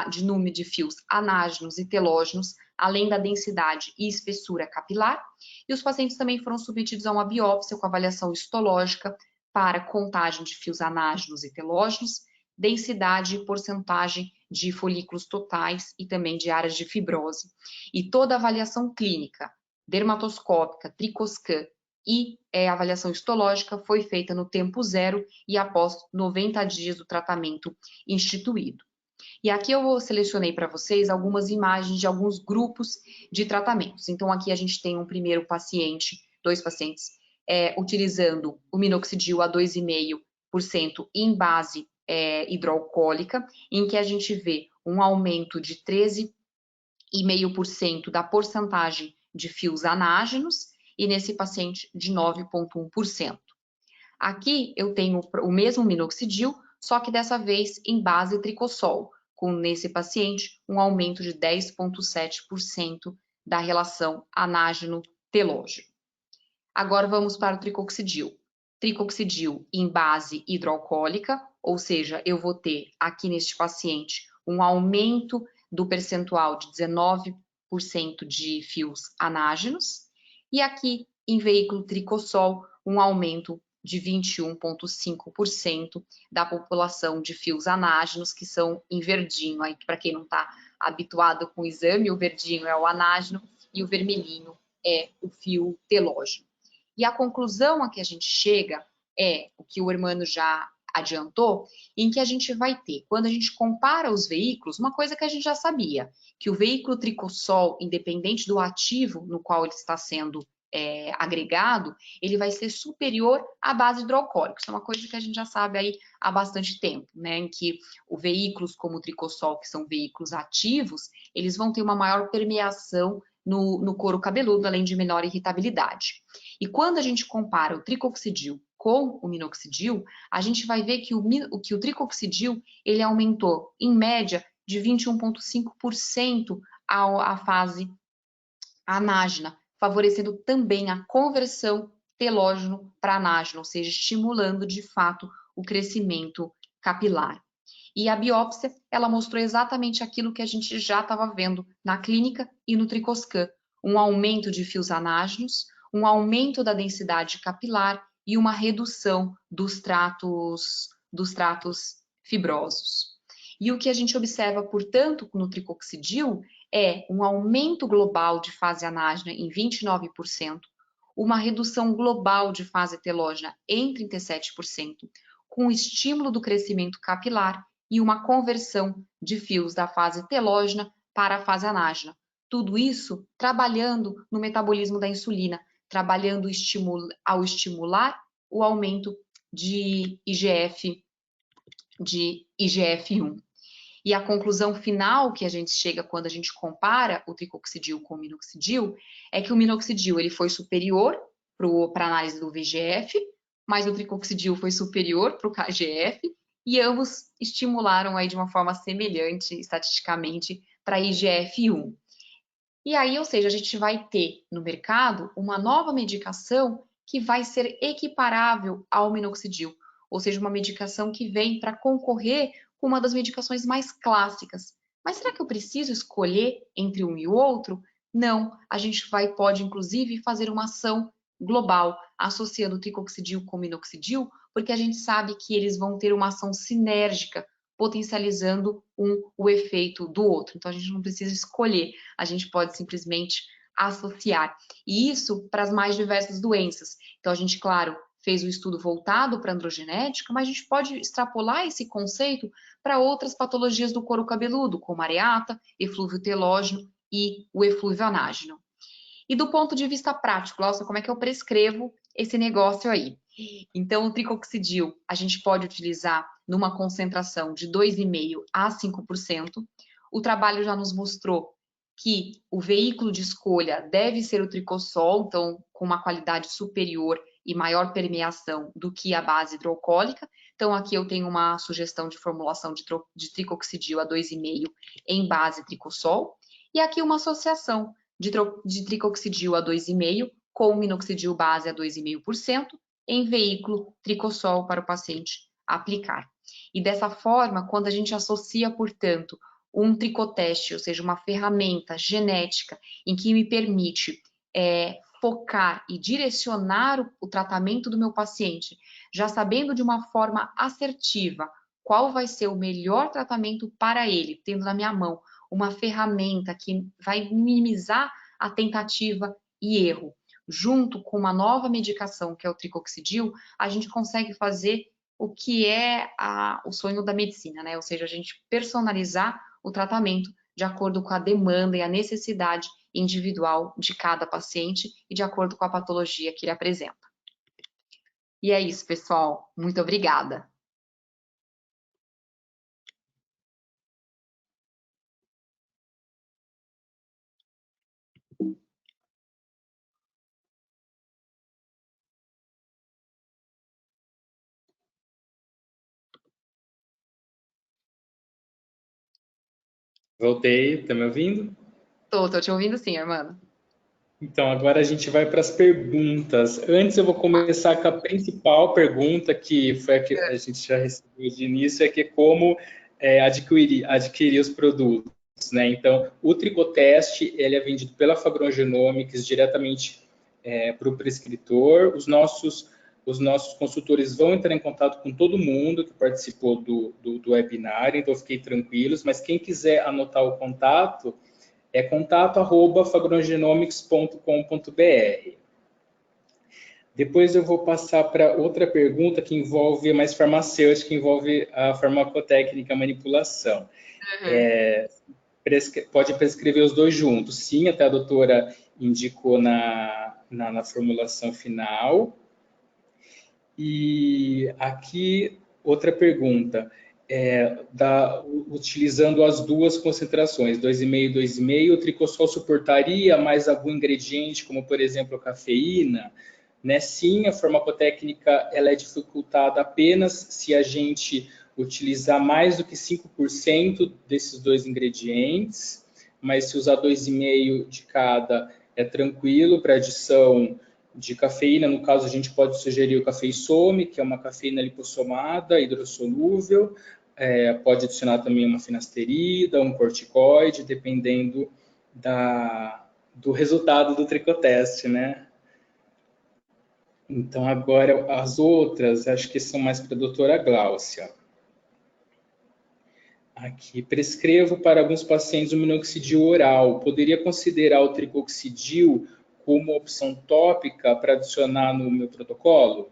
de número de fios anágenos e telógenos, além da densidade e espessura capilar. E os pacientes também foram submetidos a uma biópsia com avaliação histológica para contagem de fios anágenos e telógenos, densidade e porcentagem de folículos totais e também de áreas de fibrose. E toda a avaliação clínica, dermatoscópica, tricoscan e avaliação histológica foi feita no tempo 0 e após 90 dias do tratamento instituído. E aqui eu selecionei para vocês algumas imagens de alguns grupos de tratamentos. Então, aqui a gente tem um primeiro paciente, 2 pacientes, utilizando o minoxidil a 2,5% em base hidroalcoólica, em que a gente vê um aumento de 13,5% da porcentagem de fios anágenos, e nesse paciente de 9,1%. Aqui eu tenho o mesmo minoxidil, só que dessa vez em base tricossol, com nesse paciente um aumento de 10,7% da relação anágeno-telógeno. Agora vamos para o tricoxidil. Tricoxidil em base hidroalcoólica, ou seja, eu vou ter aqui neste paciente um aumento do percentual de 19% de fios anágenos, e aqui em veículo tricossol um aumento de 21,5% da população de fios anágenos, que são em verdinho. Aí, para quem não está habituado com o exame, o verdinho é o anágeno e o vermelhinho é o fio telógeno. E a conclusão a que a gente chega é o que o Hermano já adiantou, em que a gente vai ter, quando a gente compara os veículos, uma coisa que a gente já sabia, que o veículo tricossol, independente do ativo no qual ele está sendo agregado, ele vai ser superior à base hidroalcoólica. Isso é uma coisa que a gente já sabe aí há bastante tempo, né? Em que os veículos como o tricossol, que são veículos ativos, eles vão ter uma maior permeação no couro cabeludo, além de menor irritabilidade. E quando a gente compara o tricoxidil com o minoxidil, a gente vai ver que o tricoxidil, ele aumentou, em média, de 21,5% a fase anágena, favorecendo também a conversão telógeno para anágeno, ou seja, estimulando de fato o crescimento capilar. E a biópsia, ela mostrou exatamente aquilo que a gente já estava vendo na clínica e no Tricoscan, um aumento de fios anágenos, um aumento da densidade capilar e uma redução dos tratos fibrosos. E o que a gente observa, portanto, no tricoxidil é um aumento global de fase anágena em 29%, uma redução global de fase telógena em 37%, com estímulo do crescimento capilar e uma conversão de fios da fase telógena para a fase anágena. Tudo isso trabalhando no metabolismo da insulina, trabalhando ao estimular o aumento de IGF-1. E a conclusão final que a gente chega quando a gente compara o tricoxidil com o minoxidil é que o minoxidil ele foi superior para a análise do VEGF, mas o tricoxidil foi superior para o KGF, e ambos estimularam aí de uma forma semelhante, estatisticamente, para IGF-1. E aí, ou seja, a gente vai ter no mercado uma nova medicação que vai ser equiparável ao minoxidil, ou seja, uma medicação que vem para concorrer com uma das medicações mais clássicas. Mas será que eu preciso escolher entre um e o outro? Não, a gente pode inclusive fazer uma ação global, associando o tricoxidil com o minoxidil, porque a gente sabe que eles vão ter uma ação sinérgica, potencializando o efeito do outro. Então, a gente não precisa escolher, a gente pode simplesmente associar. E isso para as mais diversas doenças. Então, a gente, claro, fez um estudo voltado para a androgenética, mas a gente pode extrapolar esse conceito para outras patologias do couro cabeludo, como areata, eflúvio telógeno e o eflúvio anágeno. E do ponto de vista prático, nossa, como é que eu prescrevo esse negócio aí? Então, o tricoxidil a gente pode utilizar numa concentração de 2,5% a 5%. O trabalho já nos mostrou que o veículo de escolha deve ser o tricossol, então com uma qualidade superior e maior permeação do que a base hidroalcoólica. Então, aqui eu tenho uma sugestão de formulação de tricoxidil a 2,5% em base tricossol. E aqui uma associação de tricoxidil a 2,5% com minoxidil base a 2,5% em veículo tricossol para o paciente aplicar. E dessa forma, quando a gente associa, portanto, um tricoteste, ou seja, uma ferramenta genética em que me permite focar e direcionar o tratamento do meu paciente, já sabendo de uma forma assertiva qual vai ser o melhor tratamento para ele, tendo na minha mão uma ferramenta que vai minimizar a tentativa e erro, junto com uma nova medicação, que é o tricoxidil, a gente consegue fazer o que é o sonho da medicina, né? Ou seja, a gente personalizar o tratamento de acordo com a demanda e a necessidade individual de cada paciente e de acordo com a patologia que ele apresenta. E é isso, pessoal. Muito obrigada. Voltei, tá me ouvindo? Tô te ouvindo sim, Armando. Então, agora a gente vai para as perguntas. Antes eu vou começar com a principal pergunta, que foi a que a gente já recebeu de início, que é como adquirir os produtos, né? Então, o Tricoteste, ele é vendido pela Fagron Genomics diretamente para o prescritor. Os nossos consultores vão entrar em contato com todo mundo que participou do webinar, então fiquem tranquilos, mas quem quiser anotar o contato, é contato@fagrongenomics.com.br. Depois eu vou passar para outra pergunta que envolve mais farmacêutica, que envolve a farmacotécnica, a manipulação. Pode prescrever os dois juntos? Sim, até a doutora indicou na formulação final. E aqui, outra pergunta. Utilizando as duas concentrações, 2,5 e 2,5, o tricossol suportaria mais algum ingrediente, como por exemplo a cafeína? Né? Sim, a farmacotécnica ela é dificultada apenas se a gente utilizar mais do que 5% desses dois ingredientes, mas se usar 2,5 de cada é tranquilo para adição de cafeína. No caso, a gente pode sugerir o cafeisome, que é uma cafeína lipossomada, hidrossolúvel, pode adicionar também uma finasterida, um corticoide, dependendo do resultado do tricoteste, né? Então, agora, as outras, acho que são mais para a doutora Gláucia. Aqui, prescrevo para alguns pacientes o minoxidil oral. Poderia considerar o tricoxidil como opção tópica para adicionar no meu protocolo?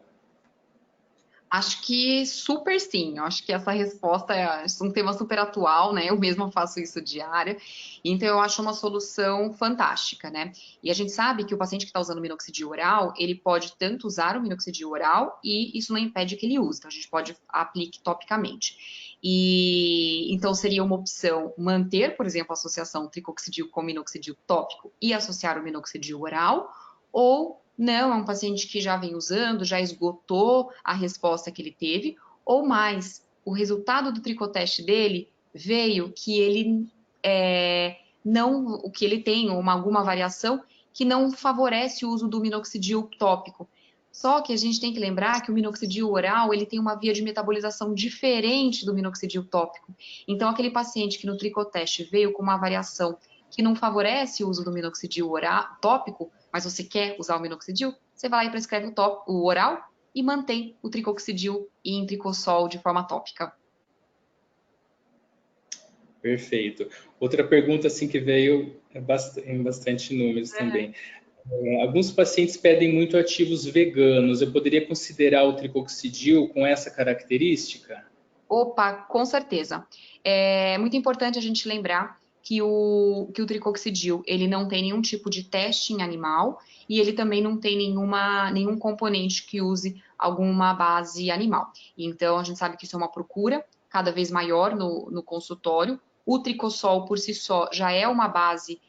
Acho que super sim, eu acho que essa resposta é um tema super atual, né? Eu mesma faço isso diária, então eu acho uma solução fantástica, né? E a gente sabe que o paciente que está usando minoxidil oral, ele pode tanto usar o minoxidil oral e isso não impede que ele use, então a gente pode aplicar topicamente. E então seria uma opção manter, por exemplo, a associação tricoxidil com minoxidil tópico e associar o minoxidil oral, ou não, é um paciente que já vem usando, já esgotou a resposta que ele teve, ou mais, o resultado do tricoteste dele veio que ele não, o que ele tem alguma variação que não favorece o uso do minoxidil tópico. Só que a gente tem que lembrar que o minoxidil oral, ele tem uma via de metabolização diferente do minoxidil tópico. Então, aquele paciente que no tricoteste veio com uma variação que não favorece o uso do minoxidil oral, tópico, mas você quer usar o minoxidil, você vai lá e prescreve o oral e mantém o tricoxidil e intricosol de forma tópica. Perfeito. Outra pergunta assim que veio em bastante números também. Alguns pacientes pedem muito ativos veganos. Eu poderia considerar o tricoxidil com essa característica? Opa, com certeza. É muito importante a gente lembrar que o tricoxidil, ele não tem nenhum tipo de teste em animal e ele também não tem nenhum componente que use alguma base animal. Então, a gente sabe que isso é uma procura cada vez maior no consultório. O tricosol, por si só, já é uma base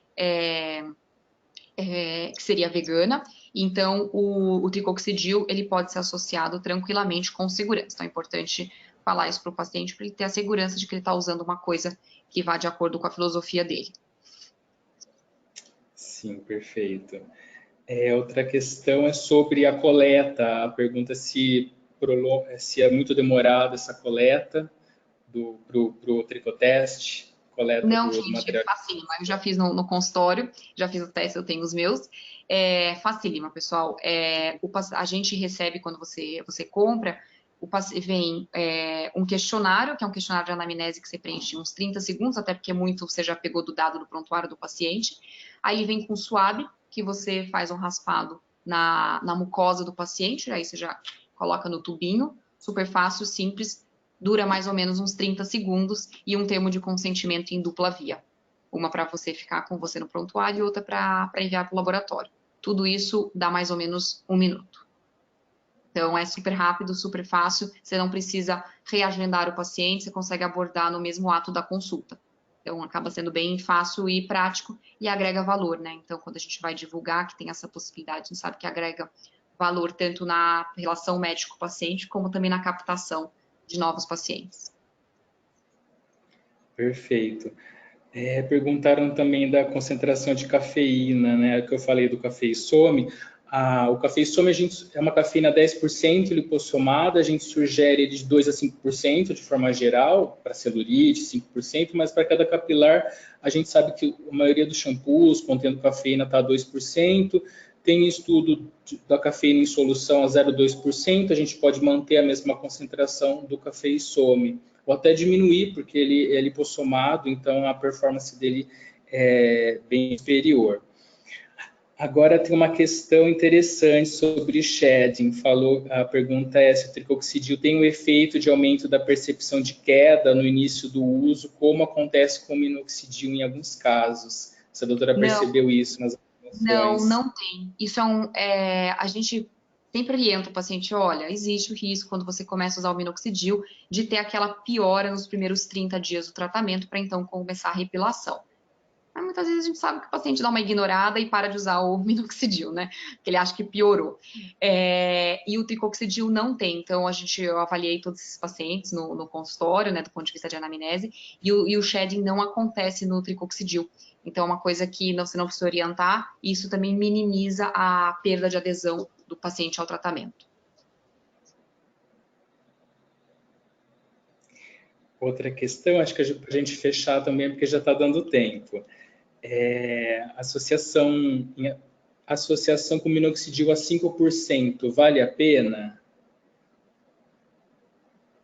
que seria vegana, então o tricoxidil, ele pode ser associado tranquilamente com segurança. Então, é importante falar isso para o paciente, para ele ter a segurança de que ele está usando uma coisa que vá de acordo com a filosofia dele. Sim, perfeito. Outra questão é sobre a coleta. A pergunta se é muito demorada essa coleta pro tricoteste, coleta Não, do gente, material. facílima. Eu já fiz no consultório, já fiz o teste, eu tenho os meus. Facílima, pessoal. A gente recebe, quando você compra, vem um questionário, que é um questionário de anamnese que você preenche uns 30 segundos, até porque muito você já pegou do dado do prontuário do paciente. Aí ele vem com suave, que você faz um raspado na mucosa do paciente, aí você já coloca no tubinho, super fácil, simples, dura mais ou menos uns 30 segundos e um termo de consentimento em dupla via. Uma para você ficar com você no prontuário e outra para enviar para o laboratório. Tudo isso dá mais ou menos 1 minuto. Então, é super rápido, super fácil, você não precisa reagendar o paciente, você consegue abordar no mesmo ato da consulta. Então, acaba sendo bem fácil e prático e agrega valor, né? Então, quando a gente vai divulgar que tem essa possibilidade, a gente sabe que agrega valor tanto na relação médico-paciente, como também na captação de novos pacientes. Perfeito. Perguntaram também da concentração de cafeína, né? Que eu falei do Cafeissome. O Cafeissome é uma cafeína 10% lipossomada, a gente sugere de 2 a 5% de forma geral, para celulite, 5%, mas para cada capilar, a gente sabe que a maioria dos shampoos contendo cafeína está a 2%, tem estudo da cafeína em solução a 0,2%, a gente pode manter a mesma concentração do Cafeissome, ou até diminuir, porque ele é lipossomado, então a performance dele é bem superior. Agora tem uma questão interessante sobre shedding. A pergunta é se o tricoxidil tem um efeito de aumento da percepção de queda no início do uso, como acontece com o minoxidil em alguns casos. Se a doutora percebeu isso nas avaliações. Não tem. Isso a gente sempre orienta o paciente, olha, existe o risco quando você começa a usar o minoxidil de ter aquela piora nos primeiros 30 dias do tratamento para então começar a repilação. Mas muitas vezes a gente sabe que o paciente dá uma ignorada e para de usar o minoxidil, né? Porque ele acha que piorou. E o tricoxidil não tem. Então, eu avaliei todos esses pacientes no consultório, né, do ponto de vista de anamnese, e o shedding não acontece no tricoxidil. Então, é uma coisa que você não precisa orientar, e isso também minimiza a perda de adesão do paciente ao tratamento. outra questão, acho que para a gente fechar também, porque já está dando tempo. Associação com minoxidil a 5%, vale a pena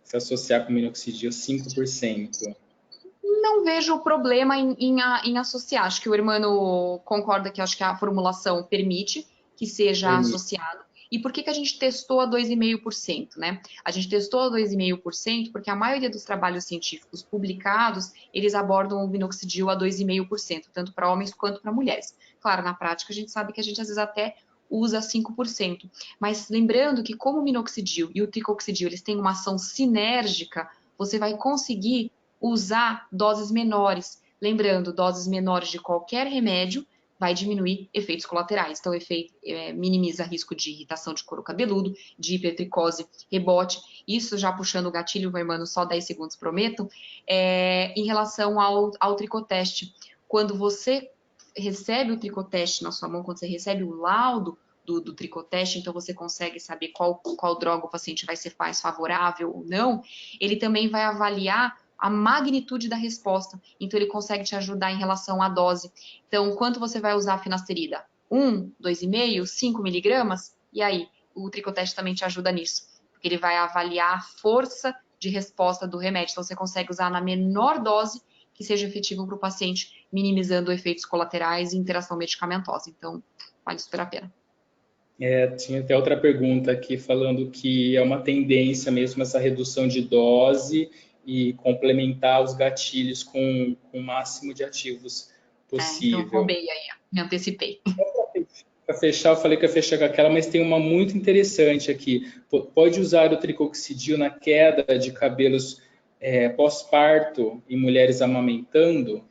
se associar com minoxidil 5%? Não vejo problema em associar. Acho que o Hermano concorda que acho que a formulação permite que seja associado. E por que a gente testou a 2,5%, né? A gente testou a 2,5% porque a maioria dos trabalhos científicos publicados, eles abordam o minoxidil a 2,5%, tanto para homens quanto para mulheres. Claro, na prática, a gente sabe que a gente às vezes até usa 5%. Mas lembrando que como o minoxidil e o tricoxidil, eles têm uma ação sinérgica, você vai conseguir usar doses menores. Lembrando, doses menores de qualquer remédio vai diminuir efeitos colaterais. Então, minimiza risco de irritação de couro cabeludo, de hipertricose, rebote. Isso já puxando o gatilho, Hermano, só 10 segundos, prometo. Em relação ao tricoteste, quando você recebe o tricoteste na sua mão, quando você recebe o laudo do tricoteste, então você consegue saber qual droga o paciente vai ser mais favorável ou não, ele também vai avaliar a magnitude da resposta. Então, ele consegue te ajudar em relação à dose. Então, quanto você vai usar a finasterida? 1, 2,5, 5 miligramas? E aí, o tricoteste também te ajuda nisso, porque ele vai avaliar a força de resposta do remédio. Então, você consegue usar na menor dose que seja efetivo para o paciente, minimizando efeitos colaterais e interação medicamentosa. Então, vale super a pena. Tinha até outra pergunta aqui falando que é uma tendência mesmo essa redução de dose e complementar os gatilhos com o máximo de ativos possível. Então, roubei aí, me antecipei. Para fechar, eu falei que ia fechar com aquela, mas tem uma muito interessante aqui. Pode usar o tricoxidil na queda de cabelos pós-parto em mulheres amamentando?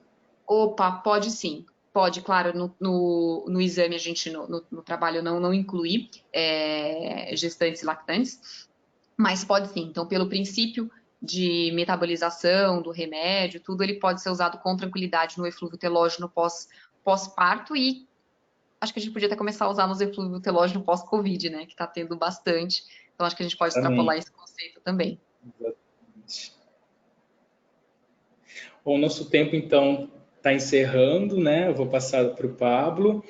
Opa, pode sim. Pode, claro, no exame a gente, no trabalho, não inclui gestantes e lactantes, mas pode sim. Então, pelo princípio de metabolização do remédio, tudo, ele pode ser usado com tranquilidade no eflúvio telógeno pós-parto e acho que a gente podia até começar a usar nos eflúvio telógeno pós-Covid, né, que está tendo bastante. Então, acho que a gente pode extrapolar esse conceito também. Exatamente. Bom, o nosso tempo, então, está encerrando, né? Eu vou passar para o Pablo.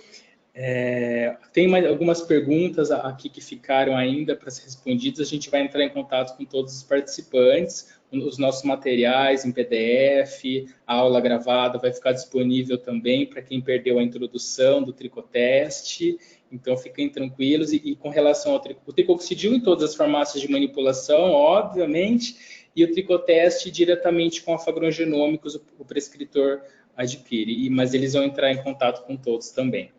Tem algumas perguntas aqui que ficaram ainda para ser respondidas. A gente vai entrar em contato com todos os participantes. Os nossos materiais em PDF, a aula gravada vai ficar disponível também para quem perdeu a introdução do tricoteste. Então, fiquem tranquilos. E com relação ao tricoxidil em todas as farmácias de manipulação, obviamente, e o tricoteste diretamente com a Fagron Genômicos, o prescritor adquire. Mas eles vão entrar em contato com todos também.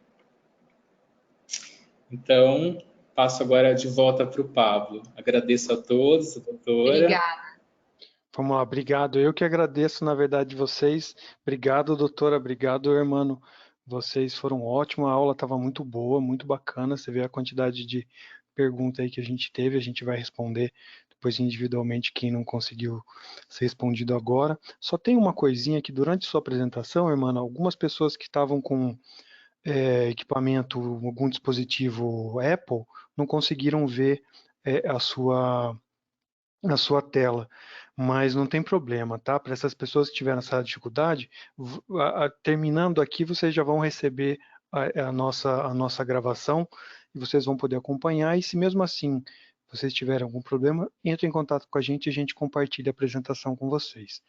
Então, passo agora de volta para o Pablo. Agradeço a todos, a doutora. Obrigada. Vamos lá, obrigado. Eu que agradeço, na verdade, vocês. Obrigado, doutora. Obrigado, irmão. Vocês foram ótimos. A aula estava muito boa, muito bacana. Você vê a quantidade de perguntas aí que a gente teve. A gente vai responder depois individualmente quem não conseguiu ser respondido agora. Só tem uma coisinha que durante sua apresentação, irmã, algumas pessoas que estavam com equipamento, algum dispositivo Apple, não conseguiram ver a sua tela, mas não tem problema, tá? Para essas pessoas que tiveram essa dificuldade, terminando aqui, vocês já vão receber a nossa gravação e vocês vão poder acompanhar, e se mesmo assim vocês tiverem algum problema, entrem em contato com a gente e a gente compartilha a apresentação com vocês,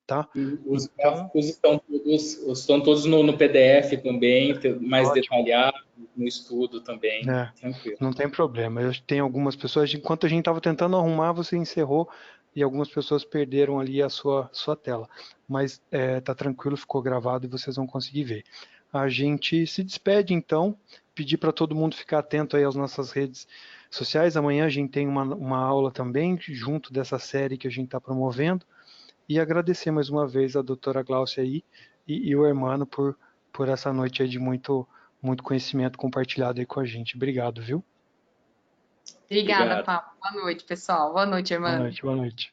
tá? Os gráficos estão todos no PDF também, mais Ótimo. detalhado, no estudo também, tranquilo. Não tem problema. Eu tenho algumas pessoas, enquanto a gente estava tentando arrumar, você encerrou e algumas pessoas perderam ali a sua tela. Mas tá tranquilo, ficou gravado e vocês vão conseguir ver. A gente se despede então, pedir para todo mundo ficar atento aí às nossas redes sociais. Amanhã a gente tem uma aula também, junto dessa série que a gente está promovendo. E agradecer mais uma vez a doutora Gláucia aí e o Hermano por essa noite aí de muito conhecimento compartilhado aí com a gente. Obrigado, viu? Obrigada, Pablo. Boa noite, pessoal. Boa noite, irmã. Boa noite.